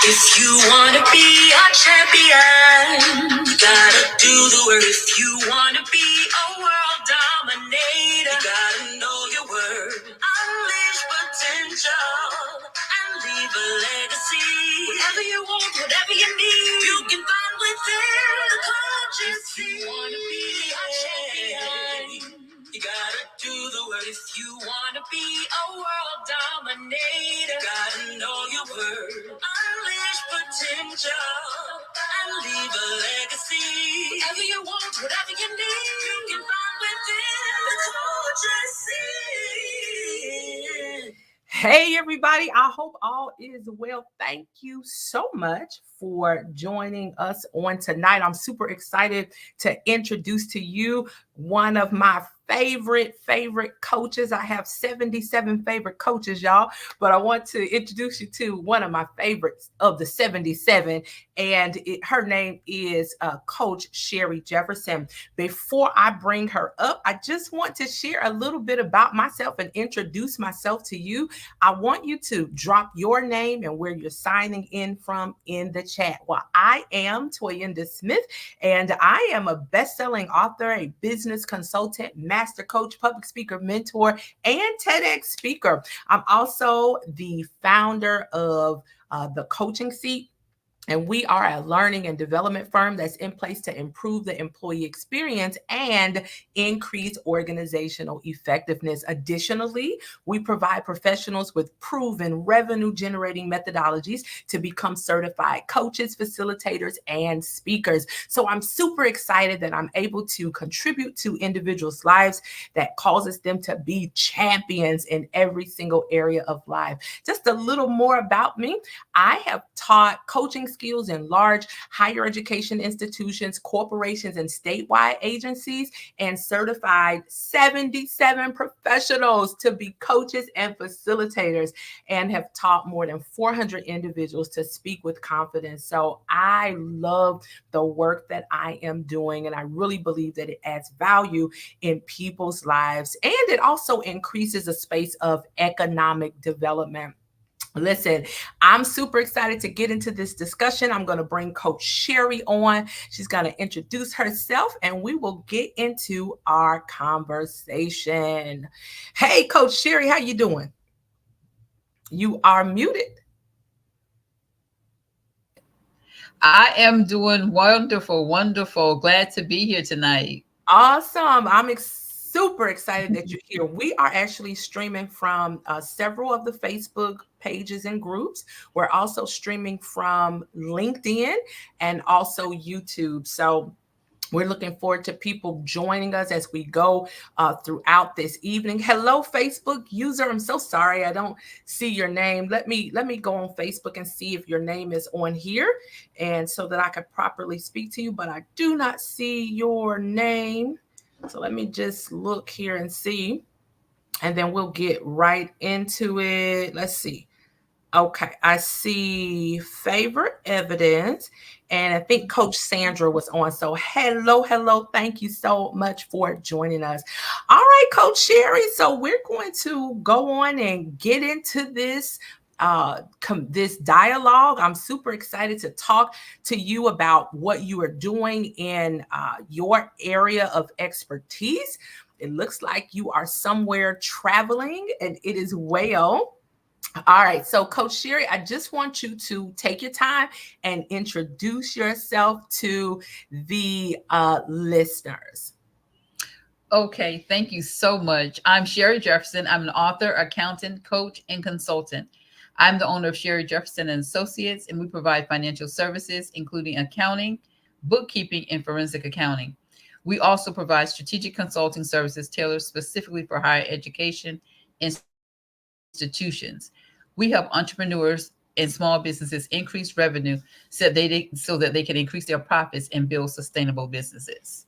If you want to be a champion, you gotta do the work. If you want to be a world dominator, you gotta know your word. Unleash potential and leave a legacy. Whatever you want, whatever you need, you can find within the coach's seat. If you want to be a champion, you gotta do the work. If you wanna be a world dominator, you gotta know your word. Unleash potential and leave a legacy. Whatever you want, whatever you need, you can find within the coach's seat. Hey everybody, I hope all is well. Thank you so much for joining us on tonight. I'm super excited to introduce to you one of my favorite coaches. I have 77 favorite coaches, y'all, but I want to introduce you to one of my favorites of the 77, and her name is Coach Sheri Jefferson. Before I bring her up, I just want to share a little bit about myself and introduce myself to you. I want you to drop your name and where you're signing in from in the chat. Well, I am Toyinda Smith, and I am a best-selling author, a business consultant, master coach, public speaker, mentor, and TEDx speaker. I'm also the founder of The Coaching Seat. And we are a learning and development firm that's in place to improve the employee experience and increase organizational effectiveness. Additionally, we provide professionals with proven revenue-generating methodologies to become certified coaches, facilitators, and speakers. So I'm super excited that I'm able to contribute to individuals' lives that causes them to be champions in every single area of life. Just a little more about me. I have taught coaching skills in large higher education institutions, corporations, and statewide agencies, and certified 77 professionals to be coaches and facilitators, and have taught more than 400 individuals to speak with confidence. So I love the work that I am doing, and I really believe that it adds value in people's lives, and it also increases a space of economic development. Listen, I'm super excited to get into this discussion. I'm going to bring Coach Sheri on. She's going to introduce herself, and we will get into our conversation. Hey, Coach Sheri, how you doing? You are muted. I am doing wonderful, wonderful. Glad to be here tonight. Awesome. I'm super excited that you're here. We are actually streaming from several of the Facebook pages and groups. We're also streaming from LinkedIn and also YouTube. So we're looking forward to people joining us as we go throughout this evening. Hello, Facebook user. I'm so sorry I don't see your name. Let me go on Facebook and see if your name is on here, and so that I can properly speak to you. But I do not see your name. So let me just look here and see, and then we'll get right into it. Let's see. Okay, I see favorite evidence, and I think Coach Sandra was on. So hello. Thank you so much for joining us. All right, Coach Sheri. So we're going to go on and get into this this dialogue. I'm super excited to talk to you about what you are doing in your area of expertise. It looks like you are somewhere traveling, and it is well. All right, so Coach Sheri, I just want you to take your time and introduce yourself to the listeners. Okay, thank you so much. I'm Sheri Jefferson. I'm an author, accountant, coach, and consultant. I'm the owner of Sheri Jefferson and Associates, and we provide financial services, including accounting, bookkeeping, and forensic accounting. We also provide strategic consulting services tailored specifically for higher education institutions. We help entrepreneurs and small businesses increase revenue so that they can increase their profits and build sustainable businesses.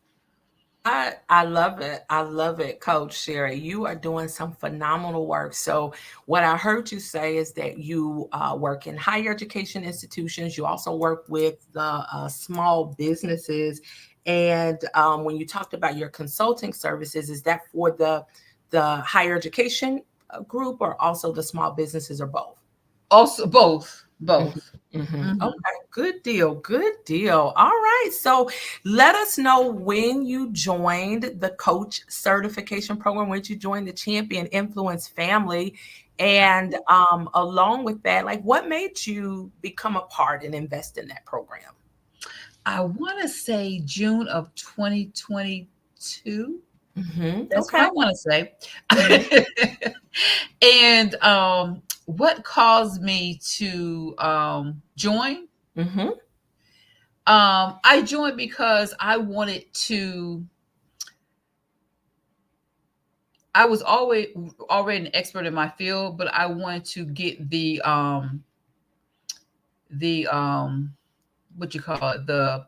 I love it. I love it, Coach Sheri. You are doing some phenomenal work. So, what I heard you say is that you work in higher education institutions. You also work with the small businesses. And when you talked about your consulting services, is that for the higher education group, or also the small businesses, or both? Also, both. Both. Okay, Hmm. good deal. Good deal. All right. So let us know when you joined the coach certification program, when you joined the Champion Influence family. And along with that, like what made you become a part and invest in that program? I want to say June of 2022. That's what Okay. I want to say. Hmm. And what caused me to join? Hmm. I joined because I wanted to. I was always already an expert in my field, but I wanted to get the what you call it, the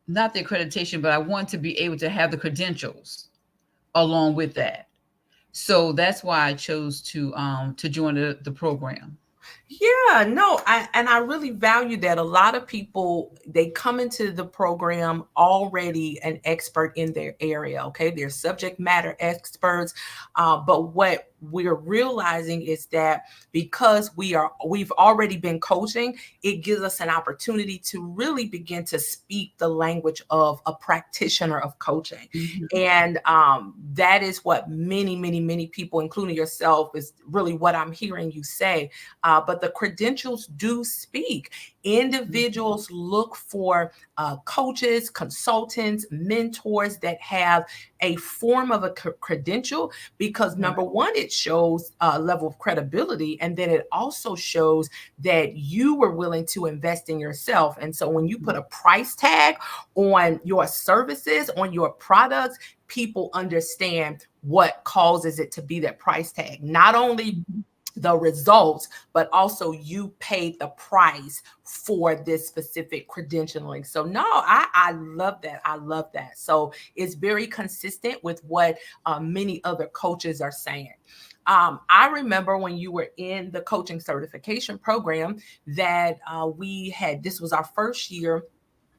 not the accreditation, but I want to be able to have the credentials along with that. So that's why I chose to join the program. Yeah, no, I really value that. A lot of people they come into the program already an expert in their area. Okay, they're subject matter experts, but what we're realizing is that because we've already been coaching, it gives us an opportunity to really begin to speak the language of a practitioner of coaching, Mhm. and that is what many people, including yourself, is really what I'm hearing you say, but the credentials do speak. Individuals look for coaches, consultants, mentors that have a form of a credential because number Right. one, it shows a level of credibility, and then it also shows that you were willing to invest in yourself. And so when you put a price tag on your services, on your products, people understand what causes it to be that price tag. Not only Mhm. the results, but also you paid the price for this specific credentialing. So no, I love that. I love that. So it's very consistent with what many other coaches are saying. I remember when you were in the coaching certification program that we had, this was our first year,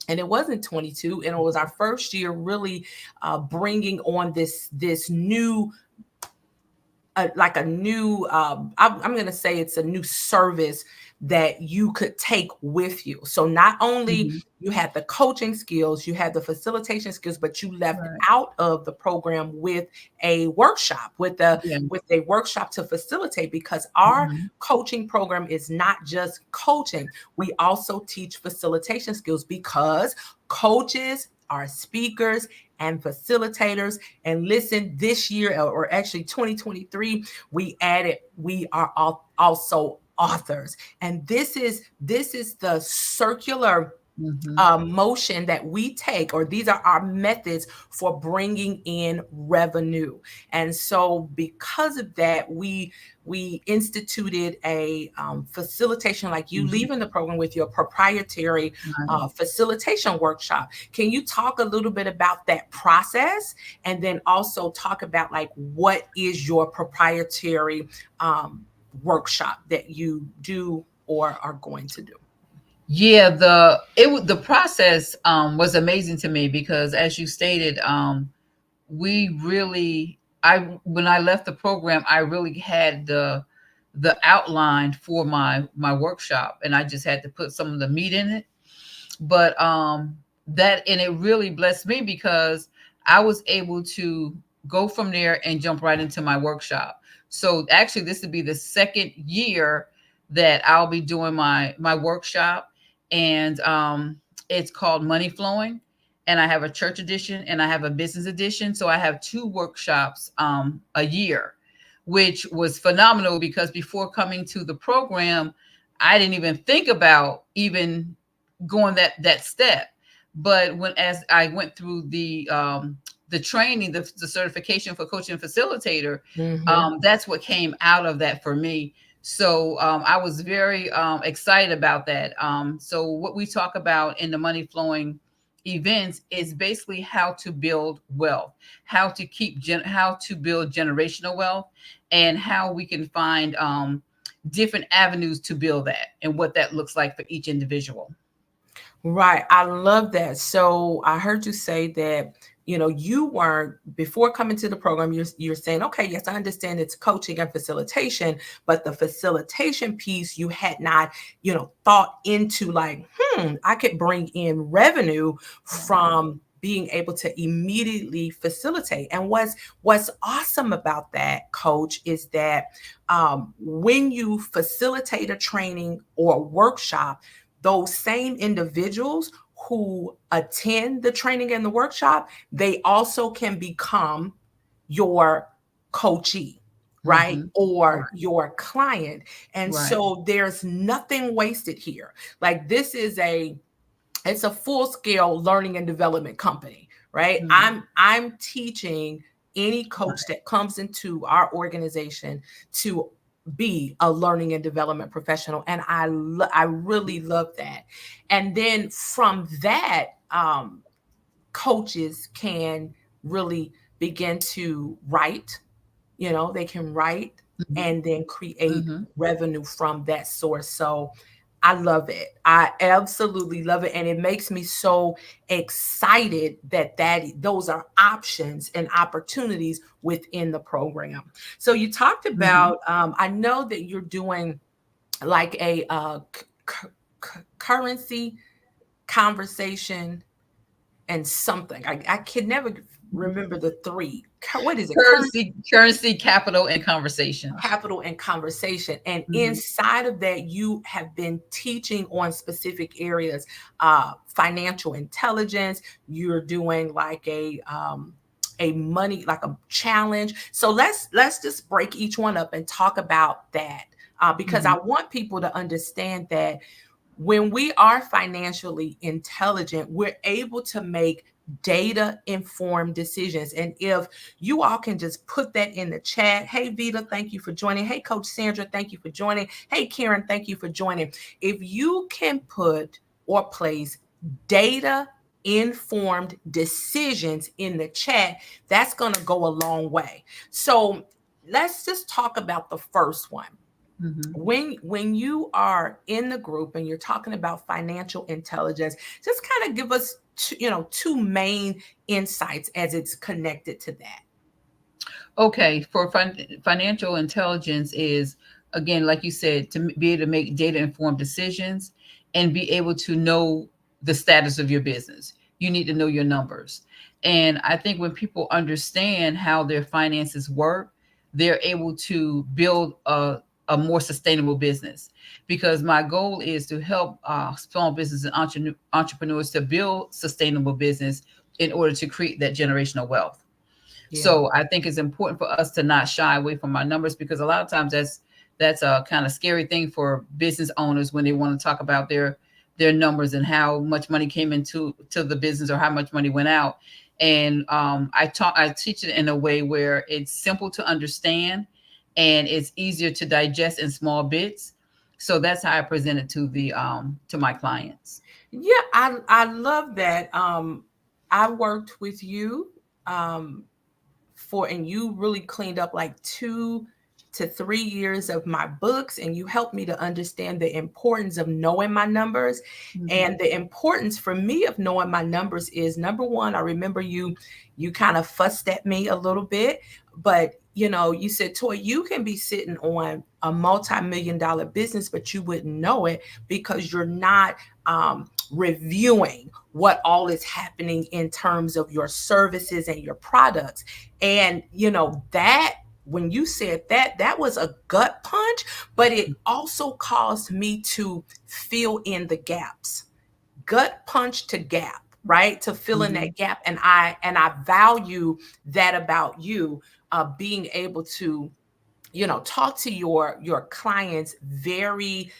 and it wasn't 22, and it was our first year really bringing on this new like a new I'm going to say it's a new service that you could take with you. So not only Mhm. you had the coaching skills, you had the facilitation skills, but you left Right. out of the program with a workshop, Yeah. with a workshop to facilitate, because our Mhm. coaching program is not just coaching. We also teach facilitation skills because coaches are speakers and facilitators. And listen, this year, or actually 2023, we added, we are also authors. And this is the circular Mhm. motion that we take, or these are our methods for bringing in revenue. And so because of that, we instituted a facilitation, like you Mhm. leaving the program with your proprietary Right. facilitation workshop. Can you talk a little bit about that process, and then also talk about like what is your proprietary workshop that you do or are going to do? Yeah, the process was amazing to me because as you stated, we really I when I left the program, I really had the outline for my workshop, and I just had to put some of the meat in it. But that and it really blessed me because I was able to go from there and jump right into my workshop. So actually this would be the second year that I'll be doing my workshop, and it's called Money Flowing, and I have a church edition and I have a business edition. So I have two workshops a year, which was phenomenal because before coming to the program, I didn't even think about even going that step. But when as I went through the training, the certification for coach and facilitator, Mhm. that's what came out of that for me. So I was very excited about that. So what we talk about in the money flowing events is basically how to build wealth, how to how to build generational wealth, and how we can find different avenues to build that and what that looks like for each individual. Right. I love that. So I heard you say that, you weren't before coming to the program, you're saying, okay, yes, I understand it's coaching and facilitation, but the facilitation piece you had not, thought into like, I could bring in revenue from being able to immediately facilitate. And what's awesome about that, coach, is that when you facilitate a training or a workshop, those same individuals who attend the training and the workshop, they also can become your coachee, right? Mm-hmm. Or Right. your client. And Right. so there's nothing wasted here. Like it's a full scale learning and development company, right? Mm-hmm. I'm teaching any coach Right. that comes into our organization to be a learning and development professional, and I really love that. And then from that, coaches can really begin to write. They can write Mm-hmm. and then create Mm-hmm. revenue from that source. So I love it. I absolutely love it. And it makes me so excited that those are options and opportunities within the program. So you talked Mm-hmm. about, I know that you're doing like a currency conversation and something. I can never remember the three. What is it? Currency, capital, and conversations. Capital and conversation. And Mm-hmm. inside of that, you have been teaching on specific areas, financial intelligence. You're doing like a money, like a challenge. So let's just break each one up and talk about that, because I Mm-hmm. want people to understand that when we are financially intelligent, we're able to make data informed decisions. And if you all can just put that in the chat. Hey, Vita, thank you for joining. Hey, Coach Sandra, thank you for joining. Hey, Karen, thank you for joining. If you can put or place data informed decisions in the chat, that's going to go a long way. So let's just talk about the first one. Mm-hmm. When you are in the group and you're talking about financial intelligence, just kind of give us two main insights as it's connected to that. Okay, for financial intelligence is, again, like you said, to be able to make data informed decisions and be able to know the status of your business. You need to know your numbers. And I think when people understand how their finances work, they're able to build a more sustainable business. Because my goal is to help small business and entrepreneurs to build sustainable business in order to create that generational wealth. Yeah. So I think it's important for us to not shy away from our numbers, because a lot of times that's a kind of scary thing for business owners when they want to talk about their numbers and how much money came into the business or how much money went out. And I teach it in a way where it's simple to understand and it's easier to digest in small bits. So that's how I present it to my clients. Yeah, I love that. I worked with you, um and you really cleaned up like 2 to 3 years of my books, and you helped me to understand the importance of knowing my numbers. Mm-hmm. And the importance for me of knowing my numbers is, number one, I remember you kind of fussed at me a little bit, but you said, Toy, you can be sitting on a multi-million dollar business, but you wouldn't know it because you're not reviewing what all is happening in terms of your services and your products. And that, when you said that, that was a gut punch, but it also caused me to fill in the gaps. Gut punch to gap, right? To fill in Mm-hmm. that gap. And I value that about you, being able to talk to your clients very,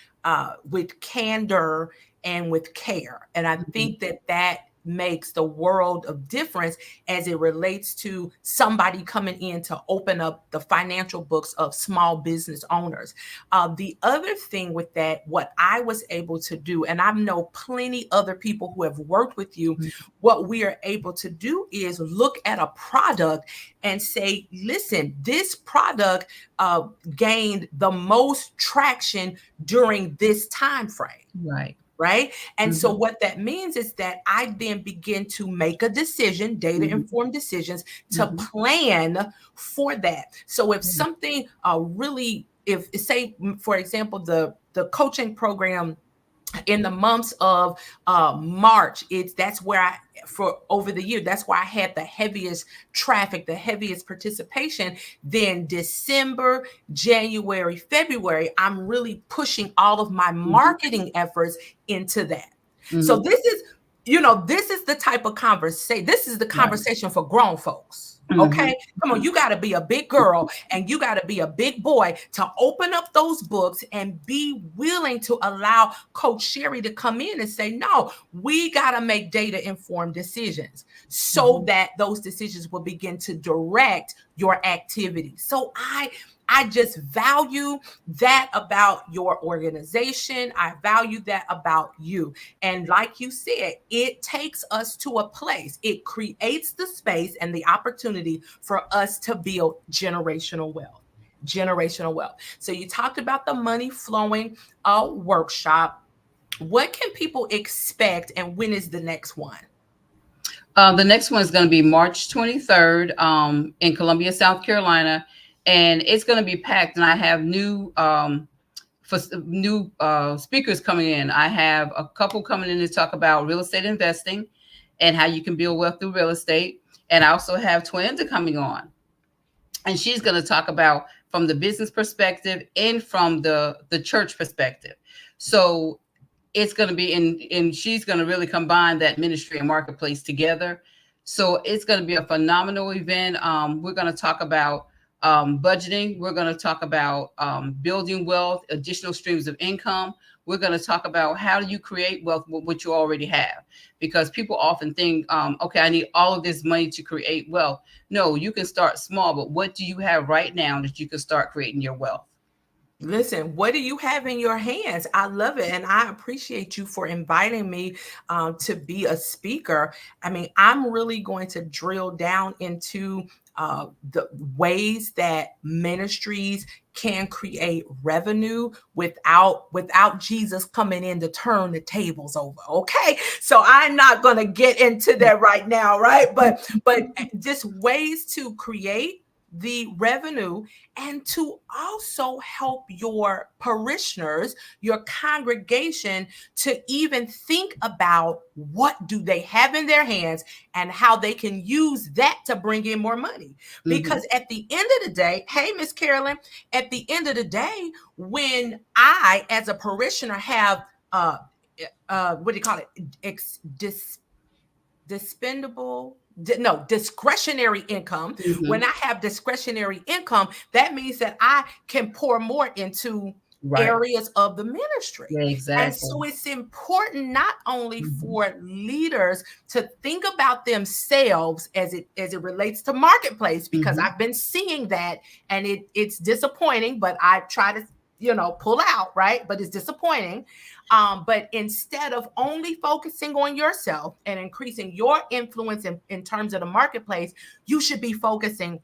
with candor and with care. And I Mm-hmm. think that makes the world of difference as it relates to somebody coming in to open up the financial books of small business owners. The other thing with that, what I was able to do, and I know plenty other people who have worked with you, what we are able to do is look at a product and say, listen, this product gained the most traction during this time frame, Right. right? And so Mhm. what that means is that I then begin to make a decision, data Mhm. informed decisions, to Mhm. plan for that. So if Mhm. something really, if say for example, the coaching program in the months of March, that's where I, for over the year, that's where I had the heaviest traffic, the heaviest participation. Then December, January, February, I'm really pushing all of my Mhm. marketing efforts into that. So Mhm. this is the type of conversation. This is the Right. conversation for grown folks. Mhm. Okay, come on, you got to be a big girl and you got to be a big boy to open up those books and be willing to allow Coach Sheri to come in and say, no, we got to make data informed decisions so Mhm. that those decisions will begin to direct your activity. So I just value that about your organization. I value that about you. And like you said, it takes us to a place, it creates the space and the opportunity for us to build generational wealth. Generational wealth. So you talked about the money flowing workshop. What can people expect, and when is the next one? The next one is going to be March 23rd in Columbia, South Carolina, and it's going to be packed. And I have new speakers coming in. I have a couple coming in to talk about real estate investing and how you can build wealth through real estate. And I also have Twinda coming on, and she's going to talk about from the business perspective and from the church perspective. So it's going to be and she's going to really combine that ministry and marketplace together. So it's going to be a phenomenal event. We're going to talk about budgeting. We're going to talk about building wealth, additional streams of income. We're going to talk about how do you create wealth with what you already have, because people often think, okay, I need all of this money to create wealth. No, you can start small, but what do you have right now that you can start creating your wealth? Listen, what do you have in your hands? I love it. And I appreciate you for inviting me to be a speaker. I mean, I'm really going to drill down into the ways that ministries can create revenue without Jesus coming in to turn the tables over. Okay. So I'm not going to get into that right now, right? But just ways to create the revenue and to also help your parishioners, your congregation, to even think about what do they have in their hands and how they can use that to bring in more money. Mm-hmm. Because at the end of the day, hey, Miss Carolyn, at the end of the day, when I, as a parishioner, have what do you call it? Dispendable no discretionary income. Mm-hmm. When I have discretionary income, that means that I can pour more into Right. areas of the ministry. Yeah, And exactly. so it's important not only Mm-hmm. for leaders to think about themselves as it relates to marketplace, because Mm-hmm. I've been seeing that, and it's disappointing, but I try to pull out, right? But it's disappointing. But instead of only focusing on yourself and increasing your influence in terms of the marketplace, you should be focusing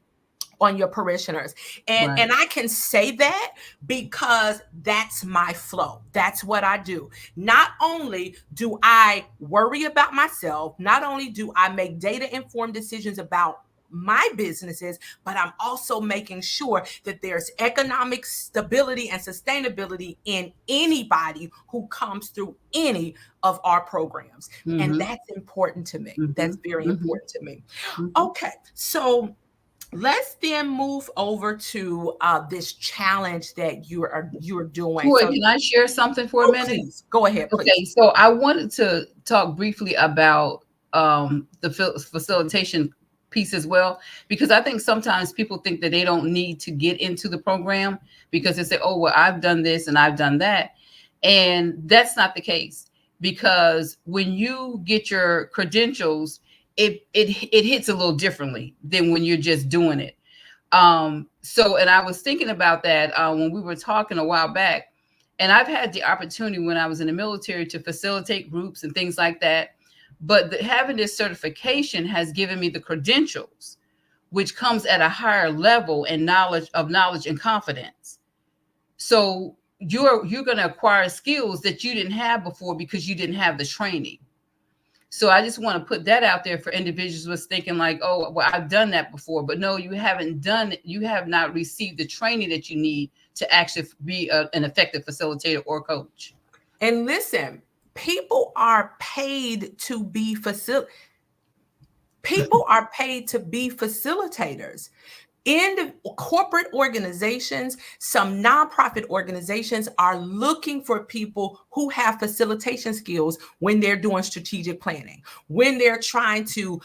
on your parishioners. Right. And I can say that because that's my flow. That's what I do. Not only do I worry about myself, not only do I make data informed decisions about my businesses, but I'm also making sure that there's economic stability and sustainability in anybody who comes through any of our programs. And Mm-hmm. that's important to me. Mm-hmm. That's very Mm-hmm. important to me. Mm-hmm. Okay, so let's then move over to this challenge that you're doing. Boy, So, can I share something for a oh, minute? please go ahead, Okay, please. so I wanted to talk briefly about the facilitation piece as well, because I think sometimes people think that they don't need to get into the program because they say, oh, well, I've done this and I've done that. And that's not the case, because when you get your credentials, it hits a little differently than when you're just doing it. So, and I was thinking about that when we were talking a while back, and I've had the opportunity when I was in the military to facilitate groups and things like that. But having this certification has given me the credentials, which comes at a higher level and knowledge and confidence. So you're going to acquire skills that you didn't have before because you didn't have the training. So I just want to put that out there for individuals who was thinking like, oh, well, I've done that before. But no, you haven't done it. You have not received the training that you need to actually be an effective facilitator or coach. And listen, people are paid to be people are paid to be facilitators. In the corporate organizations, some nonprofit organizations are looking for people who have facilitation skills when they're doing strategic planning, when they're trying to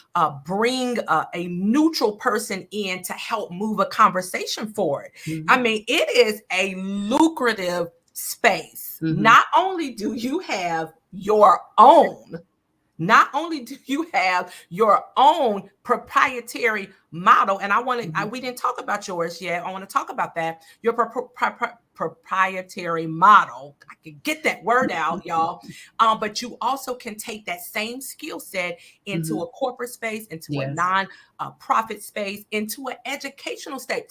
bring a neutral person in to help move a conversation forward. Mm-hmm. I mean, it is a lucrative space. Mm-hmm. Not only do you have your own, not only do you have your own proprietary model, and we didn't talk about yours yet. I want to talk about that. Your proprietary model. I can get that word out, y'all. But you also can take that same skill set into a corporate space, into a non-profit space, into an educational space.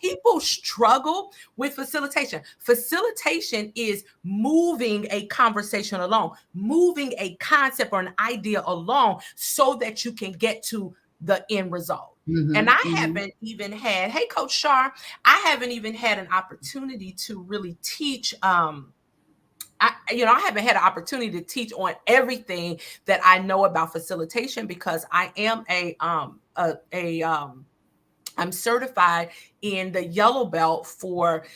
People struggle with facilitation. Facilitation is moving a conversation along, moving a concept or an idea along so that you can get to the end result. And I haven't even had, hey, Coach Shar, I haven't even had an opportunity to really teach. I haven't had an opportunity to teach on everything that I know about facilitation because I am I'm certified in the yellow belt for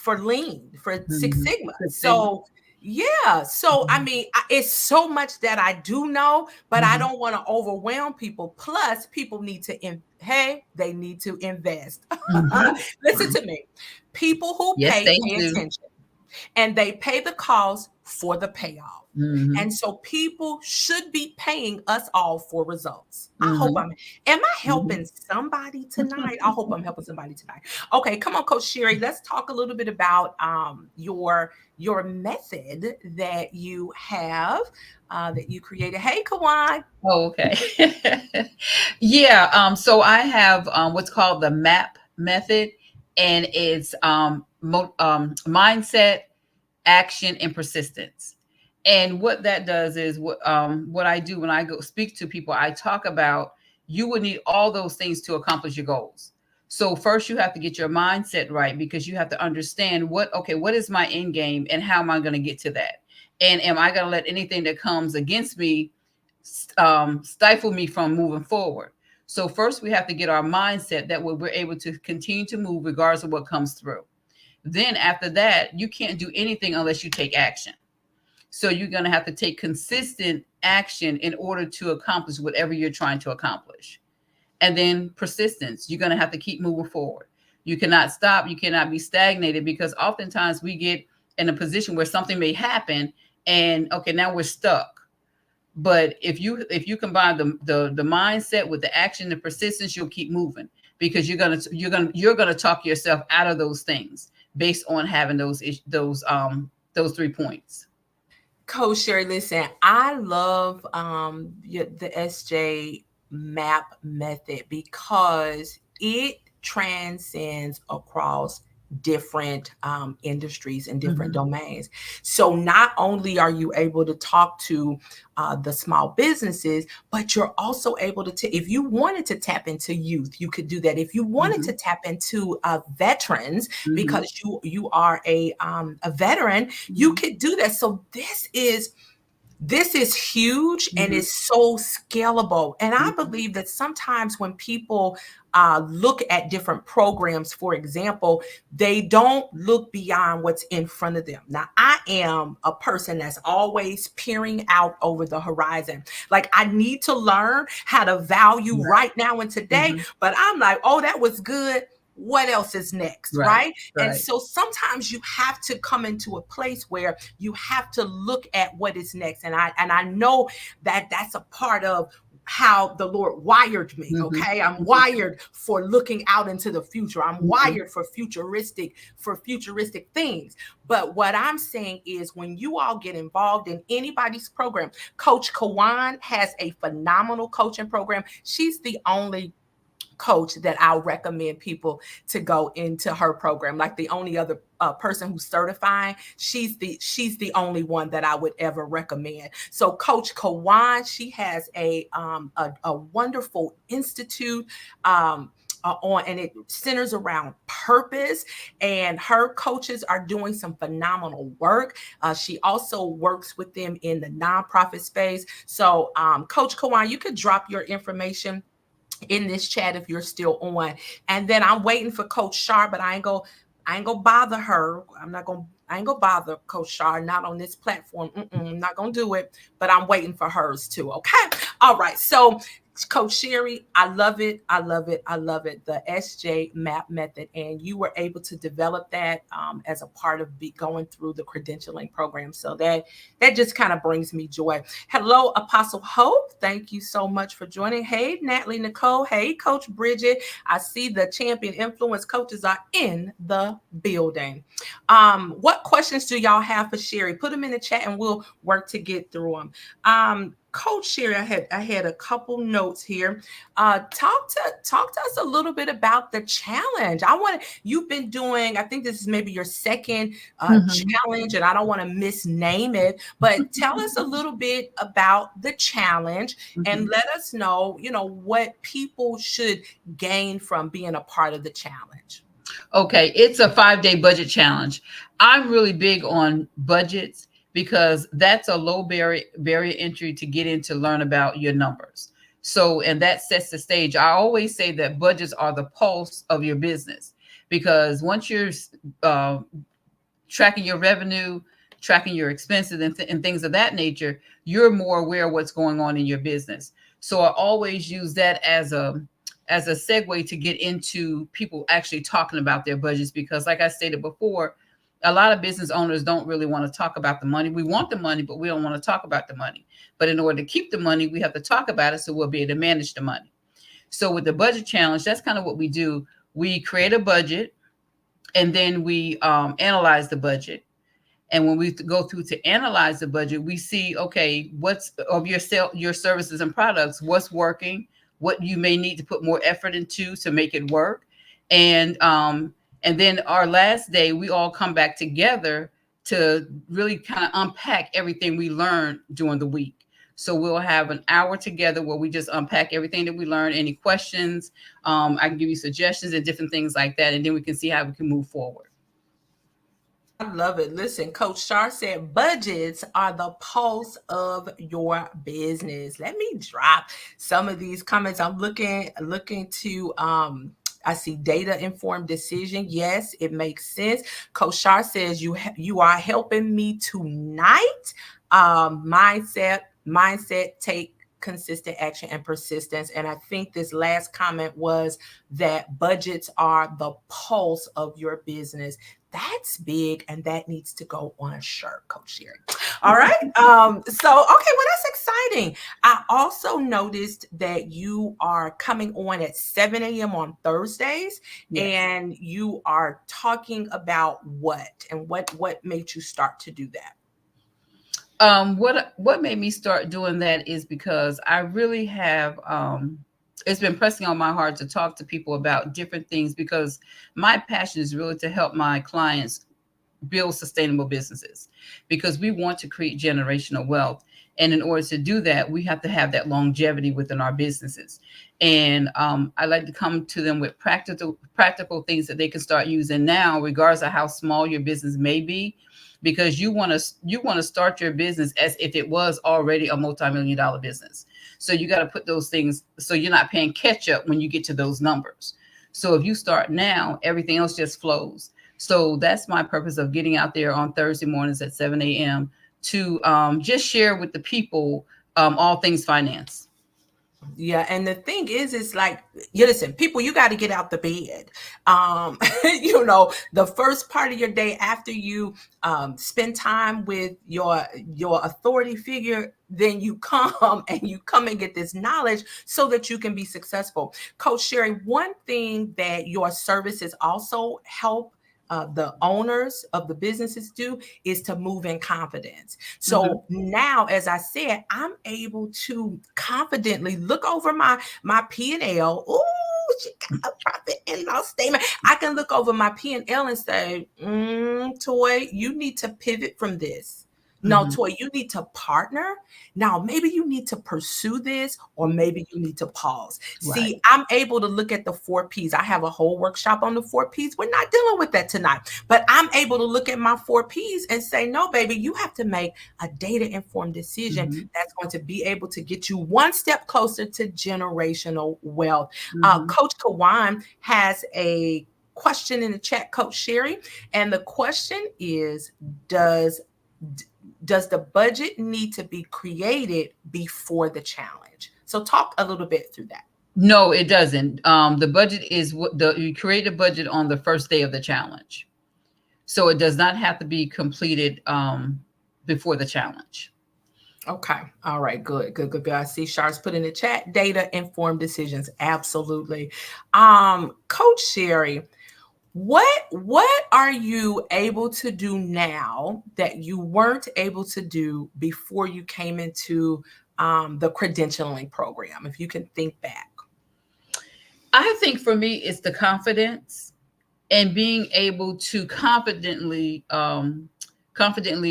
Lean, for Six Sigma. So yeah. So, I mean, it's so much that I do know, but I don't want to overwhelm people. Plus, people need to, they need to invest. Listen to me. People who pay attention, and they pay the cost for the payoff. And so people should be paying us all for results. I hope am I helping somebody tonight? I hope I'm helping somebody tonight. Okay, come on, Coach Sheri. Let's talk a little bit about your method that you have that you created. Hey, Kawan. Oh, okay. Yeah. So I have what's called the MAP method, and it's mindset, action, and persistence. And what that does is what I do when I go speak to people, I talk about you would need all those things to accomplish your goals. So first you have to get your mindset right because you have to understand what is my end game and how am I going to get to that? And am I going to let anything that comes against me stifle me from moving forward? So first we have to get our mindset that way we're able to continue to move regardless of what comes through. Then after that, you can't do anything unless you take action. So you're going to have to take consistent action in order to accomplish whatever you're trying to accomplish. And then persistence, you're going to have to keep moving forward. You cannot stop. You cannot be stagnated because oftentimes we get in a position where something may happen and okay, now we're stuck. But if you combine the mindset with the action, the persistence, you'll keep moving because you're gonna talk yourself out of those things based on having those 3 points. Coach Sheri, listen, I love the SJ MAP method because it transcends across different industries and different domains. So not only are you able to talk to the small businesses, but you're also able to, if you wanted to tap into youth, you could do that. If you wanted to tap into veterans, because you are a veteran, you could do that. So this is huge and it's so scalable. And I believe that sometimes when people look at different programs, for example, they don't look beyond what's in front of them. Now, I am a person that's always peering out over the horizon. Like I need to learn how to value right now and today, but I'm like, oh, that was good. What else is next, right? And so sometimes you have to come into a place where you have to look at what is next. And I know that that's a part of how the Lord wired me. Okay. I'm wired for looking out into the future. I'm wired for futuristic things. But what I'm saying is when you all get involved in anybody's program, Coach Kawan has a phenomenal coaching program. She's the only coach that I'll recommend people to go into her program. Like the only other person who's certifying, she's the only one that I would ever recommend. So Coach Kawan, she has a wonderful institute. On and it centers around purpose, and her coaches are doing some phenomenal work. She also works with them in the nonprofit space. So Coach Kawan, you could drop your information in this chat if you're still on. And then I'm waiting for Coach Shar, but I ain't gonna bother her. I ain't gonna bother Coach Shar, not on this platform. I'm not gonna do it, but I'm waiting for hers too. Okay. All right. So Coach Sheri, I love it. I love it. I love it. The SJ MAP method. And you were able to develop that as a part of going through the credentialing program. So that just kind of brings me joy. Hello, Apostle Hope. Thank you so much for joining. Hey, Natalie Nicole. Hey, Coach Bridget. I see the champion influence coaches are in the building. What questions do y'all have for Sheri? Put them in the chat and we'll work to get through them. Coach Sheri, I had a couple notes here. Talk to us a little bit about the challenge. You've been doing, I think this is maybe your second challenge, and I don't want to misname it, but tell us a little bit about the challenge and let us know, what people should gain from being a part of the challenge. Okay, it's a 5-day budget challenge. I'm really big on budgets because that's a low barrier entry to get in to learn about your numbers. So, and that sets the stage. I always say that budgets are the pulse of your business, because once you're tracking your revenue, tracking your expenses, and things of that nature, you're more aware of what's going on in your business. So I always use that as a segue to get into people actually talking about their budgets, because like I stated before, a lot of business owners don't really want to talk about the money. We want the money, but we don't want to talk about the money. But in order to keep the money, we have to talk about it so we'll be able to manage the money. So with the budget challenge, that's kind of what we do. We create a budget, and then we analyze the budget. And when we go through to analyze the budget, we see, okay, what's of your services and products, what's working, what you may need to put more effort into to make it work. And then our last day, we all come back together to really kind of unpack everything we learned during the week. So we'll have an hour together where we just unpack everything that we learned. Any questions? I can give you suggestions and different things like that. And then we can see how we can move forward. I love it. Listen, Coach Shar said budgets are the pulse of your business. Let me drop some of these comments. I'm looking to I see data informed decision. Yes, it makes sense. Coach Shar says you are helping me tonight. Mindset, take consistent action and persistence. And I think this last comment was that budgets are the pulse of your business. That's big, and that needs to go on a shirt, Coach Sheri. All right. Well, that's exciting. I also noticed that you are coming on at 7 a.m. on Thursdays, and you are talking about what made you start to do that? What made me start doing that is because I really have it's been pressing on my heart to talk to people about different things, because my passion is really to help my clients build sustainable businesses, because we want to create generational wealth. And in order to do that, we have to have that longevity within our businesses. And I like to come to them with practical things that they can start using now, regardless of how small your business may be, because you want to start your business as if it was already a multi-million-dollar business. So you got to put those things so you're not paying catch up when you get to those numbers. So if you start now, everything else just flows. So that's my purpose of getting out there on Thursday mornings at 7 a.m. to just share with the people all things finance. Yeah, and the thing is, it's like, listen, people, you got to get out the bed. The first part of your day after you spend time with your authority figure, then you come and get this knowledge so that you can be successful. Coach Sheri, one thing that your services also help the owners of the businesses do is to move in confidence. So now, as I said, I'm able to confidently look over my P&L. Ooh, you got a profit and loss statement. I can look over my P&L and say, Toy, you need to pivot from this. No, Toy, you need to partner. Now, maybe you need to pursue this, or maybe you need to pause. Right. See, I'm able to look at the 4 Ps. I have a whole workshop on the 4 Ps. We're not dealing with that tonight, but I'm able to look at my 4 Ps and say, no, baby, you have to make a data-informed decision that's going to be able to get you one step closer to generational wealth. Coach Kawan has a question in the chat, Coach Sheri, and the question is, does the budget need to be created before the challenge? So talk a little bit through that. No, it doesn't. The budget is you create a budget on the first day of the challenge. So it does not have to be completed before the challenge. Okay. All right. Good. I see Shar's put in the chat, data informed decisions. Absolutely. Coach Sheri, what are you able to do now that you weren't able to do before you came into the credentialing program? If you can think back. I think for me, it's the confidence and being able to confidently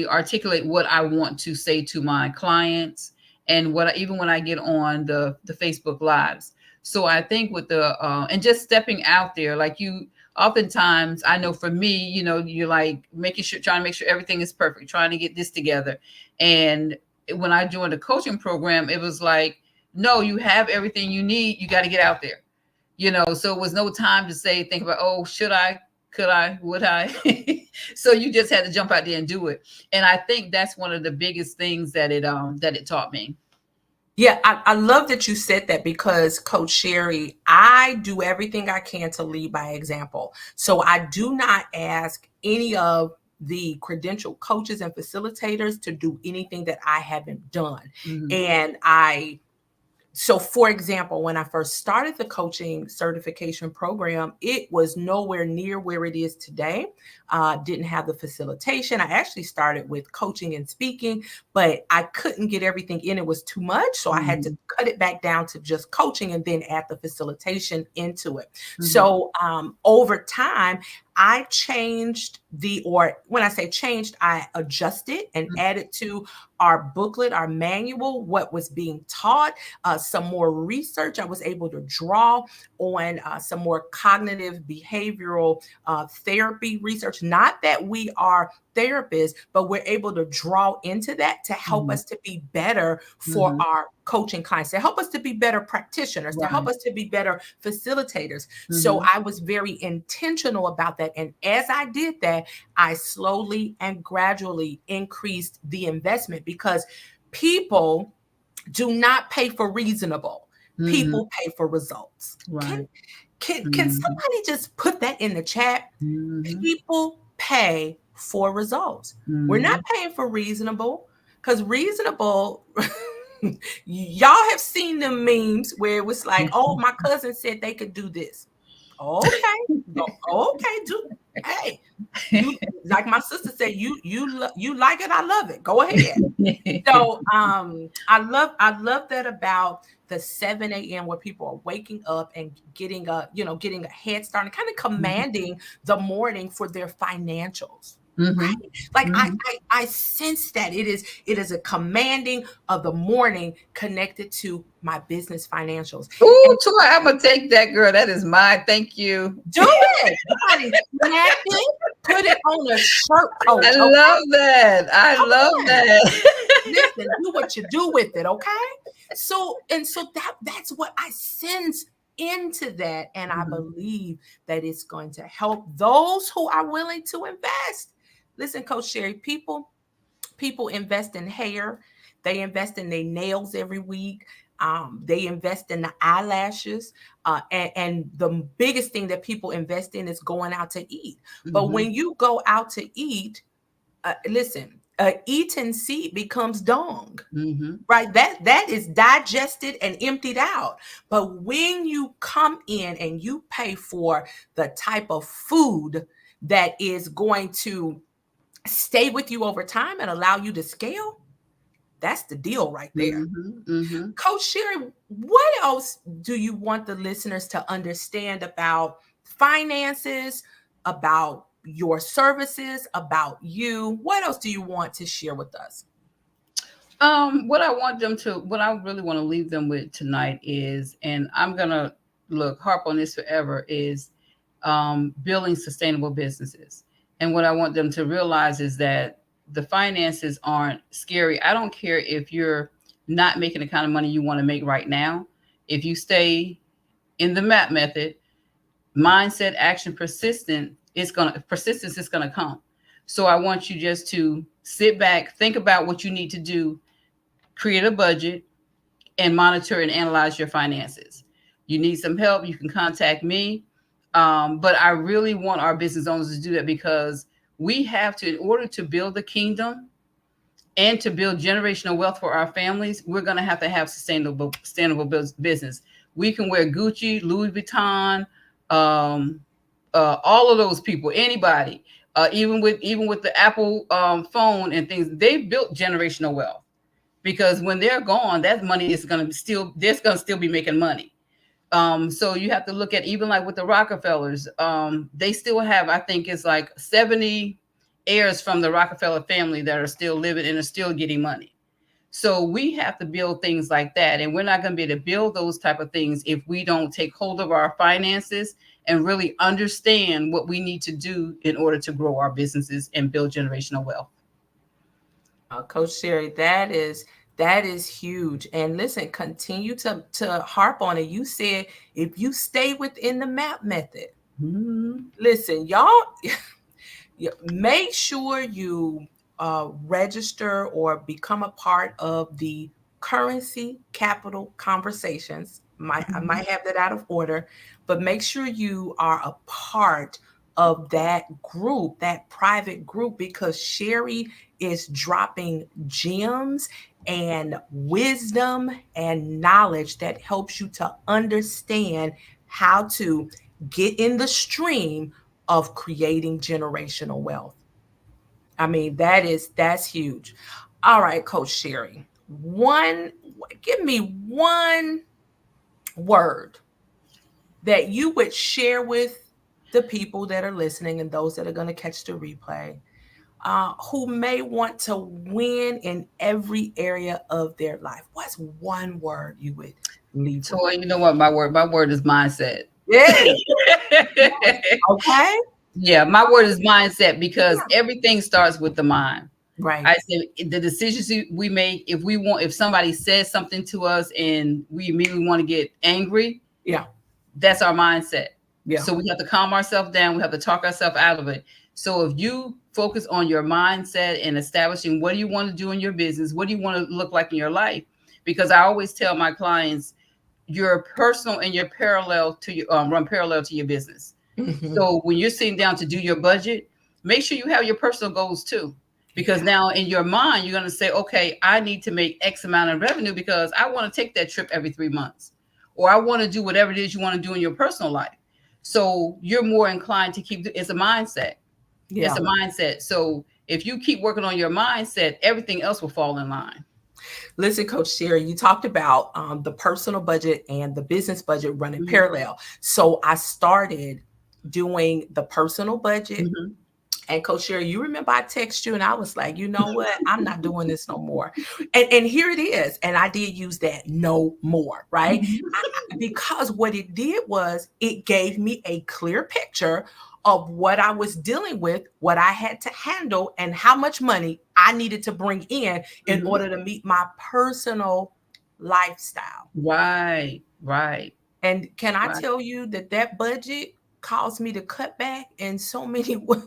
articulate what I want to say to my clients, and even when I get on the Facebook Lives. So I think with the and just stepping out there, like you. Oftentimes, I know for me, you're like trying to make sure everything is perfect, trying to get this together. And when I joined the coaching program, it was like, no, you have everything you need. You got to get out there, so it was no time to think about, oh, should I, could I, would I? So you just had to jump out there and do it. And I think that's one of the biggest things that it taught me. Yeah, I love that you said that, because Coach Sheri, I do everything I can to lead by example. So I do not ask any of the credentialed coaches and facilitators to do anything that I haven't done. And so for example, when I first started the coaching certification program, it was nowhere near where it is today. Didn't have the facilitation. I actually started with coaching and speaking, but I couldn't get everything in. It was too much. So I had to cut it back down to just coaching and then add the facilitation into it. So over time, I changed when I say changed, I adjusted and added to our booklet, our manual, what was being taught, some more research. I was able to draw on some more cognitive behavioral therapy research. Not that we are therapists, but we're able to draw into that to help us to be better for our coaching clients, to help us to be better practitioners, to help us to be better facilitators. So I was very intentional about that. And as I did that, I slowly and gradually increased the investment, because people do not pay for reasonable. People pay for results. Right. Can somebody just put that in the chat? People pay for results. We're not paying for reasonable, because reasonable, y'all have seen the memes where it was like, oh, my cousin said they could do this. Okay. Hey, you, like my sister said, you like it, I love it. Go ahead. So I love that about the 7 a.m. where people are waking up and getting a head start and kind of commanding the morning for their financials. Right? Like I sense that it is a commanding of the morning connected to my business financials. Ooh, Toy, I'm gonna take that, girl. That is mine. Thank you. Do it. Somebody snap it, put it on a shirt coat. I love that. I love that. Listen, do what you do with it, okay? So that's what I sense into that, and I believe that it's going to help those who are willing to invest. Listen, Coach Sheri, people invest in hair. They invest in their nails every week. They invest in the eyelashes. And the biggest thing that people invest in is going out to eat. But when you go out to eat, listen, eaten seed becomes dung, right? That is digested and emptied out. But when you come in and you pay for the type of food that is going to stay with you over time and allow you to scale, That's the deal right there. Mm-hmm. Mm-hmm. Coach Sheri, what else do you want the listeners to understand about finances, about your services, about you? What else do you want to share with us? What I really want to leave them with tonight is, and I'm gonna harp on this forever, is building sustainable businesses. And what I want them to realize is that the finances aren't scary. I don't care if you're not making the kind of money you want to make right now. If you stay in the MAP method, mindset, action, persistence is gonna come. So I want you just to sit back, think about what you need to do, create a budget, and monitor and analyze your finances. You need some help, you can contact me. But I really want our business owners to do that, because we have to, in order to build the kingdom and to build generational wealth for our families, we're going to have sustainable business. We can wear Gucci, Louis Vuitton, um, all of those people, anybody, even with the Apple phone and things, they built generational wealth, because when they're gone, that money is going to still, they're going to still be making money. So you have to look at, even like with the Rockefellers, they still have, I think it's like 70 heirs from the Rockefeller family that are still living and are still getting money. So we have to build things like that. And we're not going to be able to build those type of things if we don't take hold of our finances and really understand what we need to do in order to grow our businesses and build generational wealth. Coach Sheri, that is huge. And listen, continue to harp on it. You said if you stay within the MAP method. Listen, y'all, make sure you register or become a part of the currency capital conversations. I might have that out of order, but make sure you are a part of that group, that private group, because Sheri is dropping gems and wisdom and knowledge that helps you to understand how to get in the stream of creating generational wealth. I mean, that's huge. All right, Coach Sheri, one, give me one word that you would share with the people that are listening and those that are going to catch the replay, who may want to win in every area of their life. What's one word you would leave So with? you know what my word is mindset. Yes. Okay. Yeah, my word is mindset, because everything starts with the mind. Right. I said the decisions we make, if somebody says something to us and we immediately want to get angry, Yeah. that's our mindset. Yeah. So we have to calm ourselves down. We have to talk ourselves out of it. So if you focus on your mindset and establishing what do you want to do in your business, what do you want to look like in your life? Because I always tell my clients, your personal and your parallel to your run parallel to your business. Mhm. So when you're sitting down to do your budget, make sure you have your personal goals too. Because now in your mind, you're going to say, okay, I need to make X amount of revenue because I want to take that trip every 3 months, or I want to do whatever it is you want to do in your personal life. So you're more inclined to it's a mindset. Yeah. It's a mindset. So if you keep working on your mindset, everything else will fall in line. Listen, Coach Sheri, you talked about the personal budget and the business budget running parallel. So I started doing the personal budget. And Coach Sheri, you remember I texted you and I was like, you know what? I'm not doing this no more. And here it is. And I did use that no more, right? Because what it did was it gave me a clear picture of what I was dealing with, what I had to handle, and how much money I needed to bring in order to meet my personal lifestyle. Right. And can I tell you that budget caused me to cut back in so many ways?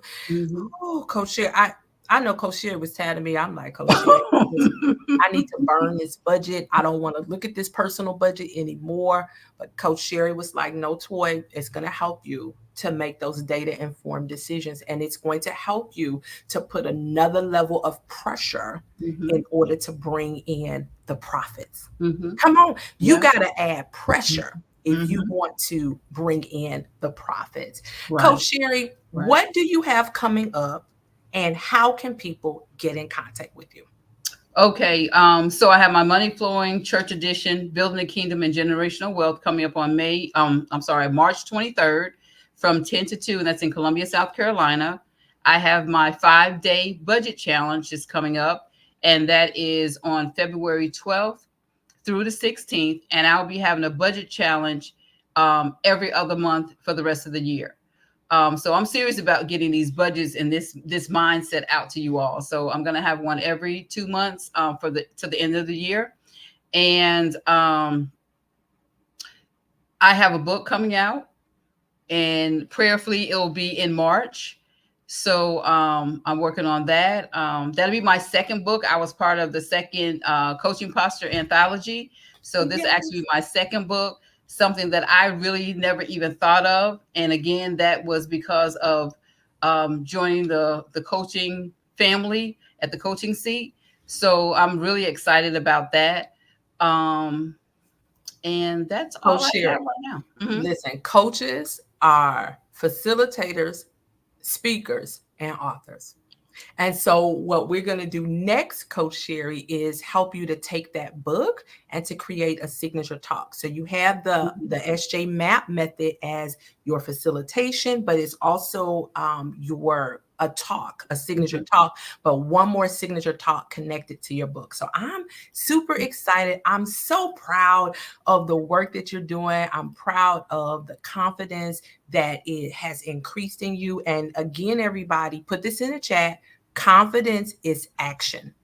Oh, Coach Sheri, I know Coach Sheri was tired of me. I'm like, Coach Sheri, I need to burn this budget. I don't want to look at this personal budget anymore. But Coach Sheri was like, no, Toy, it's going to help you to make those data informed decisions. And it's going to help you to put another level of pressure in order to bring in the profits. Come on, you got to add pressure if you want to bring in the profits. Coach Sheri, what do you have coming up and how can people get in contact with you? Okay, so I have my money flowing church edition, building the kingdom and generational wealth, coming up on March 23rd from 10 to 2, and that's in Columbia, South Carolina. I have my 5-day budget challenge is coming up, and that is on February 12th through the 16th, and I'll be having a budget challenge every other month for the rest of the year. So I'm serious about getting these budgets and this mindset out to you all. So I'm gonna have one every 2 months for the to the end of the year, and I have a book coming out, and prayerfully it'll be in March. So I'm working on that. That'll be my second book. I was part of the second Coaching Posture anthology. So this Yes. actually my second book, something that I really never even thought of. And again, that was because of joining the coaching family at the coaching seat. So I'm really excited about that. Um, and that's Coach all I Sheri, have right now. Mhm. listen, coaches are facilitators, speakers, and authors. And so, what we're going to do next, Coach Sheri, is help you to take that book and to create a signature talk. So you have the SJ Map method as your facilitation, but it's also your a talk, a signature Mhm. talk, but one more signature talk connected to your book. So I'm super excited. I'm so proud of the work that you're doing. I'm proud of the confidence that it has increased in you. And again, everybody, put this in the chat. Confidence is action.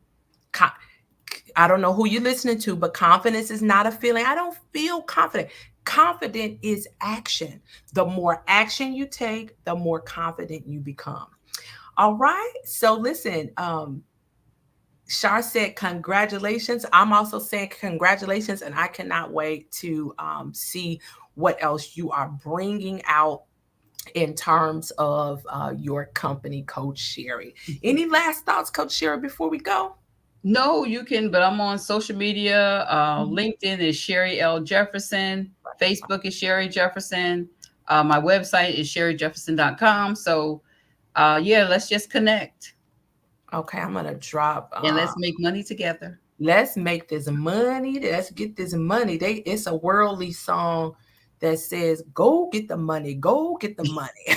I don't know who you're listening to, but confidence is not a feeling. I don't feel confident. Confident is action. The more action you take, the more confident you become. All right. So listen, Shar said, congratulations. I'm also saying congratulations, and I cannot wait to see what else you are bringing out in terms of your company, Coach Sheri. Any last thoughts, Coach Sheri, before we go? No, you can, but I'm on social media. LinkedIn is Sheri L. Jefferson. Facebook is Sheri Jefferson. My website is sherryjefferson.com. So, yeah, let's just connect Okay, I'm gonna drop. and let's make money together. Let's make this money. Let's get this money. It's a worldly song that says, "Go get the money. Go get the money."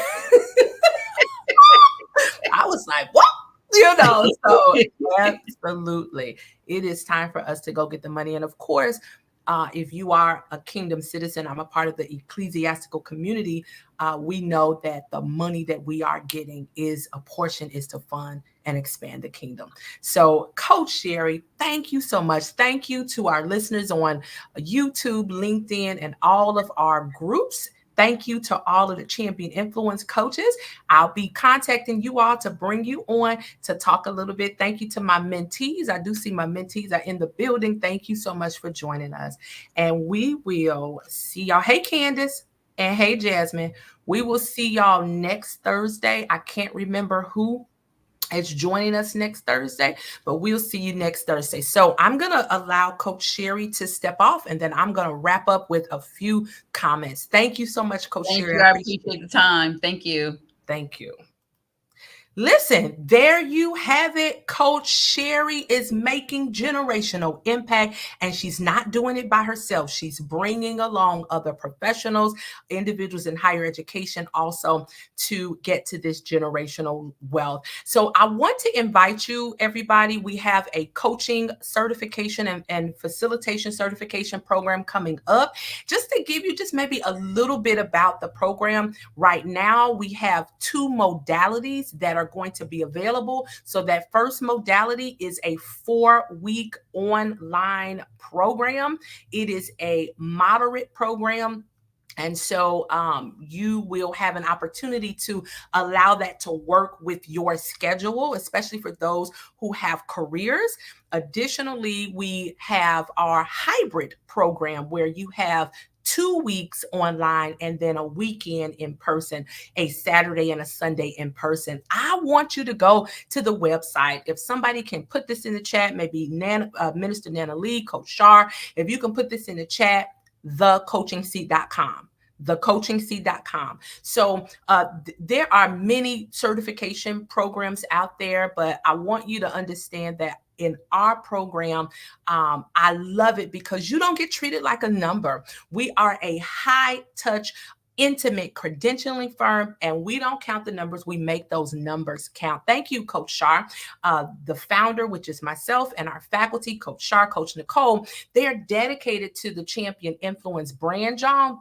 I was like, what? So absolutely. It is time for us to go get the money. And of course, if you are a kingdom citizen, I'm a part of the ecclesiastical community. We know that the money that we are getting is a portion is to fund and expand the kingdom. So, Coach Sheri, thank you so much. Thank you to our listeners on YouTube, LinkedIn, and all of our groups. Thank you to all of the champion influence coaches. I'll be contacting you all to bring you on to talk a little bit. Thank you to my mentees. I do see my mentees are in the building. Thank you so much for joining us. And we will see y'all. Hey, Candace, and hey, Jasmine. We will see y'all next Thursday. I can't remember who is joining us next Thursday, but we'll see you next Thursday. So I'm going to allow Coach Sheri to step off, and then I'm going to wrap up with a few comments. Thank you so much, Coach Thank Sheri. you. I I appreciate appreciate it. the time. Thank you. Thank you. Listen, there you have it. Coach Sheri is making generational impact, and she's not doing it by herself. She's bringing along other professionals, individuals in higher education also to get to this generational wealth. So I want to invite you, everybody. We have a coaching certification and facilitation certification program coming up. Just to give you just maybe a little bit about the program, right now we have two modalities that are going to be available. So that first modality is a 4-week online program. It is a moderate program. And so you will have an opportunity to allow that to work with your schedule, especially for those who have careers. Additionally, we have our hybrid program where you have 2 weeks online and then a weekend in person, a Saturday and a Sunday in person. I want you to go to the website. If somebody can put this in the chat, maybe Minister Nana Lee, Coach Shar, if you can put this in the chat, thecoachingseat.com. Thecoachingseat.com. So there are many certification programs out there, but I want you to understand that in our program. I love it because you don't get treated like a number. We are a high touch, intimate credentialing firm, and we don't count the numbers. We make those numbers count. Thank you, Coach Shar, the founder, which is myself, and our faculty, Coach Shar, Coach Nicole. They are dedicated to the Champion Influence brand, John,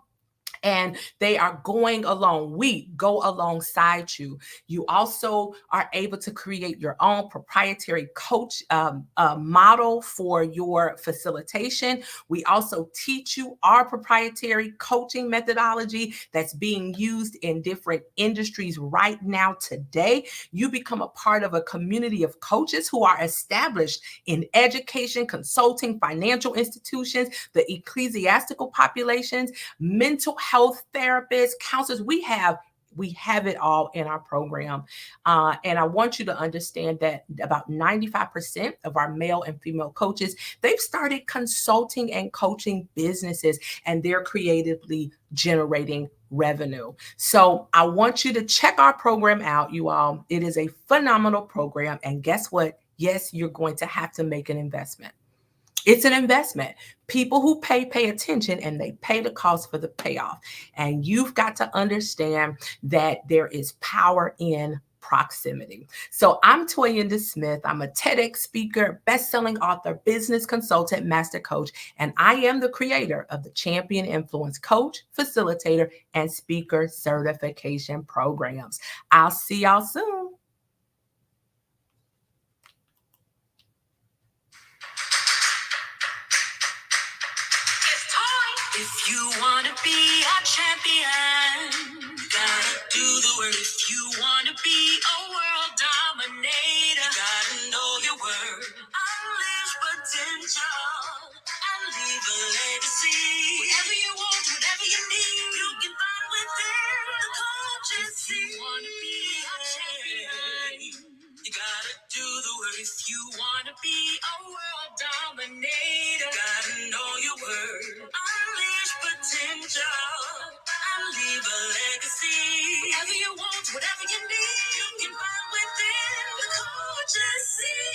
and they are going along. We go alongside you. You also are able to create your own proprietary coach model for your facilitation. We also teach you our proprietary coaching methodology that's being used in different industries right now today. You become a part of a community of coaches who are established in education, consulting, financial institutions, the ecclesiastical populations, mental health therapists, counselors. We have it all in our program. And I want you to understand that about 95% of our male and female coaches, they've started consulting and coaching businesses, and they're creatively generating revenue. So I want you to check our program out, you all. It is a phenomenal program. And guess what? Yes, you're going to have to make an investment. It's an investment. People who pay attention, and they pay the cost for the payoff. And you've got to understand that there is power in proximity. So I'm Toyinda Smith. I'm a TEDx speaker, best-selling author, business consultant, master coach, and I am the creator of the Champion Influence Coach, Facilitator, and Speaker Certification programs. I'll see y'all soon. If you want to be a champion, you gotta do the work. If you want to be a world dominator, you gotta know your word. Unleash potential and leave a legacy. Whatever you want, whatever you need, you can find within the coach's seat. If you want to be a champion, you gotta do the work. If you wanna be a world dominator, gotta know your word. Unleash potential and leave a legacy. Whatever you want, whatever